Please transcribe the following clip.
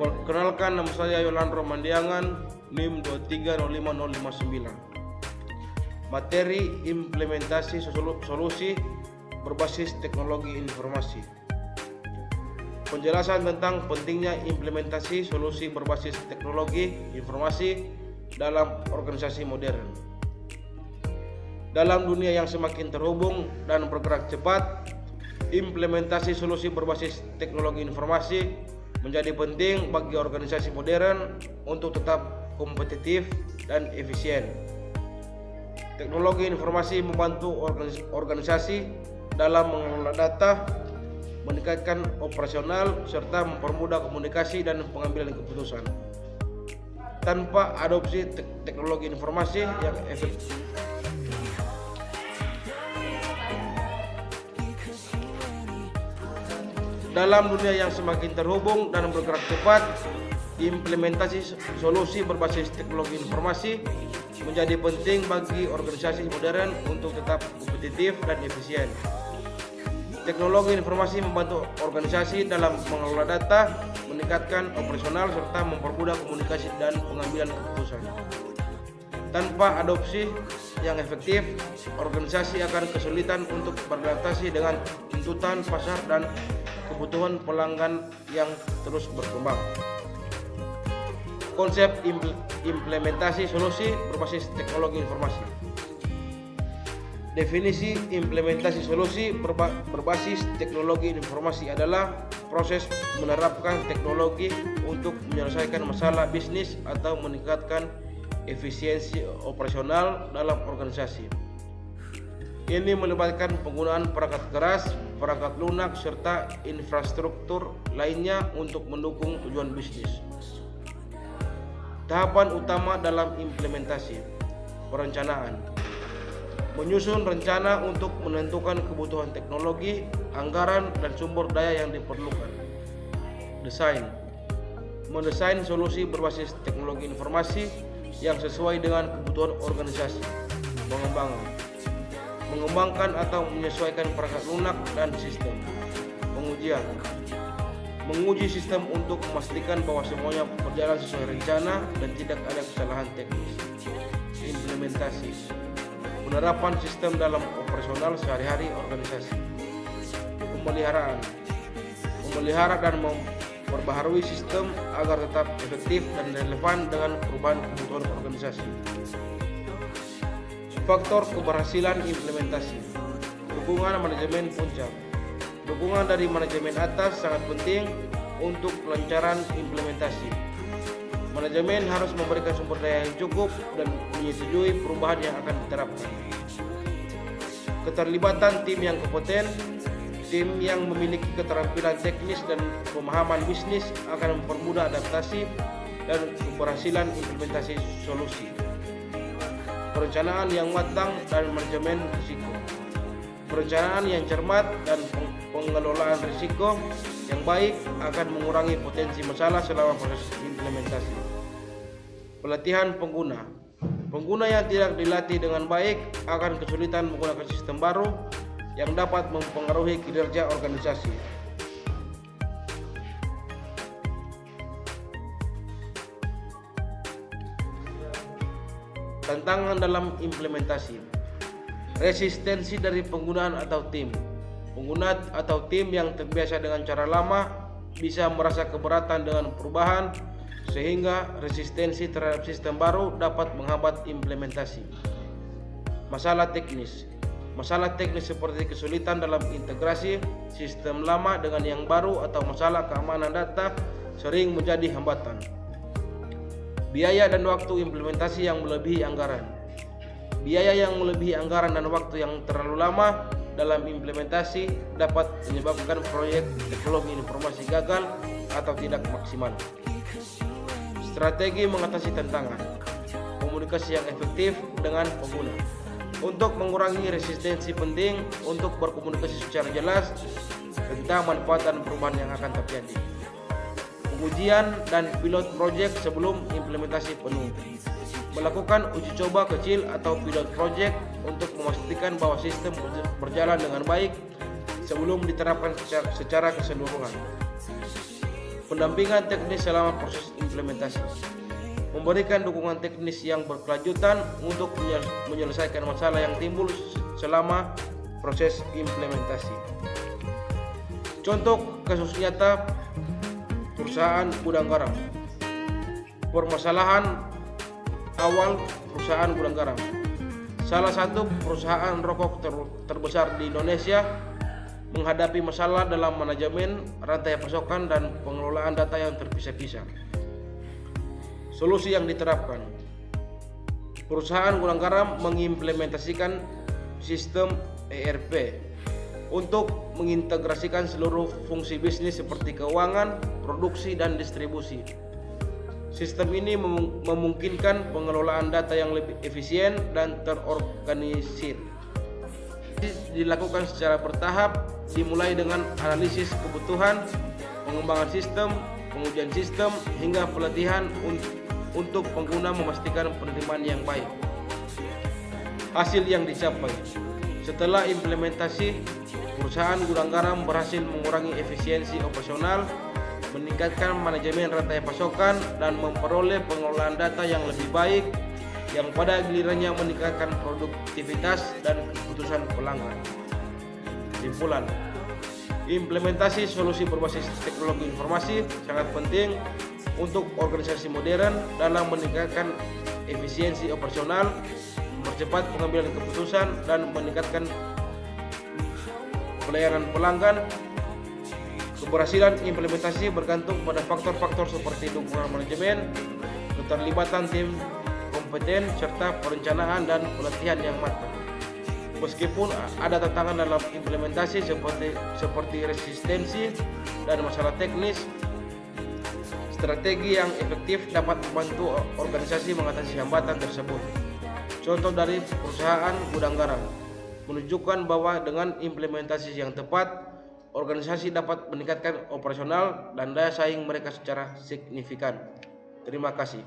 Kenalkan, nama saya Yolandro Mandiangan, NIM 2305059. Materi implementasi solusi berbasis teknologi informasi. Penjelasan tentang pentingnya implementasi solusi berbasis teknologi informasi dalam organisasi modern. Dalam dunia yang semakin terhubung dan bergerak cepat, implementasi solusi berbasis teknologi informasi menjadi penting bagi organisasi modern untuk tetap kompetitif dan efisien. Teknologi informasi membantu organisasi dalam mengelola data, meningkatkan operasional, serta mempermudah komunikasi dan pengambilan keputusan. Tanpa adopsi teknologi informasi yang efektif, dalam dunia yang semakin terhubung dan bergerak cepat, implementasi solusi berbasis teknologi informasi menjadi penting bagi organisasi modern untuk tetap kompetitif dan efisien. Teknologi informasi membantu organisasi dalam mengelola data, meningkatkan operasional, serta mempermudah komunikasi dan pengambilan keputusan. Tanpa adopsi yang efektif, organisasi akan kesulitan untuk beradaptasi dengan tuntutan pasar dan kebutuhan pelanggan yang terus berkembang. Konsep implementasi solusi berbasis teknologi informasi. Definisi implementasi solusi berbasis teknologi informasi adalah proses menerapkan teknologi untuk menyelesaikan masalah bisnis atau meningkatkan efisiensi operasional dalam organisasi. Ini melibatkan penggunaan perangkat keras, perangkat lunak, serta infrastruktur lainnya untuk mendukung tujuan bisnis. Tahapan utama dalam implementasi: perencanaan. Menyusun rencana untuk menentukan kebutuhan teknologi, anggaran, dan sumber daya yang diperlukan. Desain. Mendesain solusi berbasis teknologi informasi yang sesuai dengan kebutuhan organisasi. Pengembangan. Mengembangkan atau menyesuaikan perangkat lunak dan sistem. Pengujian. Menguji sistem untuk memastikan bahwa semuanya berjalan sesuai rencana dan tidak ada kesalahan teknis. Implementasi. Penerapan sistem dalam operasional sehari-hari organisasi. Pemeliharaan. Memelihara dan memperbaharui sistem agar tetap efektif dan relevan dengan perubahan kebutuhan organisasi. Faktor keberhasilan implementasi. Dukungan manajemen puncak. Dukungan dari manajemen atas sangat penting untuk kelancaran implementasi. Manajemen harus memberikan sumber daya yang cukup dan menyetujui perubahan yang akan diterapkan. Keterlibatan tim yang kompeten. Tim yang memiliki keterampilan teknis dan pemahaman bisnis akan mempermudah adaptasi dan keberhasilan implementasi solusi. Perencanaan yang matang dan manajemen risiko. Perencanaan yang cermat dan pengelolaan risiko yang baik akan mengurangi potensi masalah selama proses implementasi. Pelatihan pengguna. Pengguna yang tidak dilatih dengan baik akan kesulitan menggunakan sistem baru yang dapat mempengaruhi kinerja organisasi. Tantangan dalam implementasi. Resistensi dari penggunaan atau tim. Pengguna atau tim yang terbiasa dengan cara lama bisa merasa keberatan dengan perubahan, sehingga resistensi terhadap sistem baru dapat menghambat implementasi. Masalah teknis. Masalah teknis seperti kesulitan dalam integrasi sistem lama dengan yang baru atau masalah keamanan data sering menjadi hambatan. Biaya dan waktu implementasi yang melebihi anggaran. Biaya yang melebihi anggaran dan waktu yang terlalu lama dalam implementasi dapat menyebabkan proyek teknologi informasi gagal atau tidak maksimal. Strategi mengatasi tantangan. Komunikasi yang efektif dengan pengguna. Untuk mengurangi resistensi penting untuk berkomunikasi secara jelas tentang manfaat dan perubahan yang akan terjadi. Ujian dan pilot project sebelum implementasi penuh. Melakukan uji coba kecil atau pilot project untuk memastikan bahwa sistem berjalan dengan baik sebelum diterapkan secara keseluruhan. pendampingan teknis selama proses implementasi, memberikan dukungan teknis yang berkelanjutan untuk menyelesaikan masalah yang timbul selama proses implementasi. Contoh kasus nyata perusahaan gudang garam. Permasalahan awal perusahaan gudang garam. Salah satu perusahaan rokok terbesar di Indonesia menghadapi masalah dalam manajemen rantai pasokan dan pengelolaan data yang terpisah-pisah. Solusi yang diterapkan: perusahaan gudang garam mengimplementasikan sistem ERP untuk mengintegrasikan seluruh fungsi bisnis seperti keuangan, produksi, dan distribusi. Sistem ini memungkinkan pengelolaan data yang lebih efisien dan terorganisir. Dilakukan secara bertahap, dimulai dengan analisis kebutuhan, pengembangan sistem, pengujian sistem, hingga pelatihan untuk pengguna memastikan penerimaan yang baik. Hasil yang dicapai: setelah implementasi, perusahaan gudang garam berhasil mengurangi efisiensi operasional, meningkatkan manajemen rantai pasokan, dan memperoleh pengelolaan data yang lebih baik, yang pada gilirannya meningkatkan produktivitas dan keputusan pelanggan. Kesimpulan: implementasi solusi berbasis teknologi informasi sangat penting untuk organisasi modern dalam meningkatkan efisiensi operasional, mempercepat pengambilan keputusan, dan meningkatkan pelayanan pelanggan. Keberhasilan implementasi bergantung pada faktor-faktor seperti dukungan manajemen, keterlibatan tim kompeten, serta perencanaan dan pelatihan yang matang. Meskipun ada tantangan dalam implementasi seperti resistensi dan masalah teknis, strategi yang efektif dapat membantu organisasi mengatasi hambatan tersebut. Contoh dari perusahaan gudang garam menunjukkan bahwa dengan implementasi yang tepat, organisasi dapat meningkatkan operasional dan daya saing mereka secara signifikan. Terima kasih.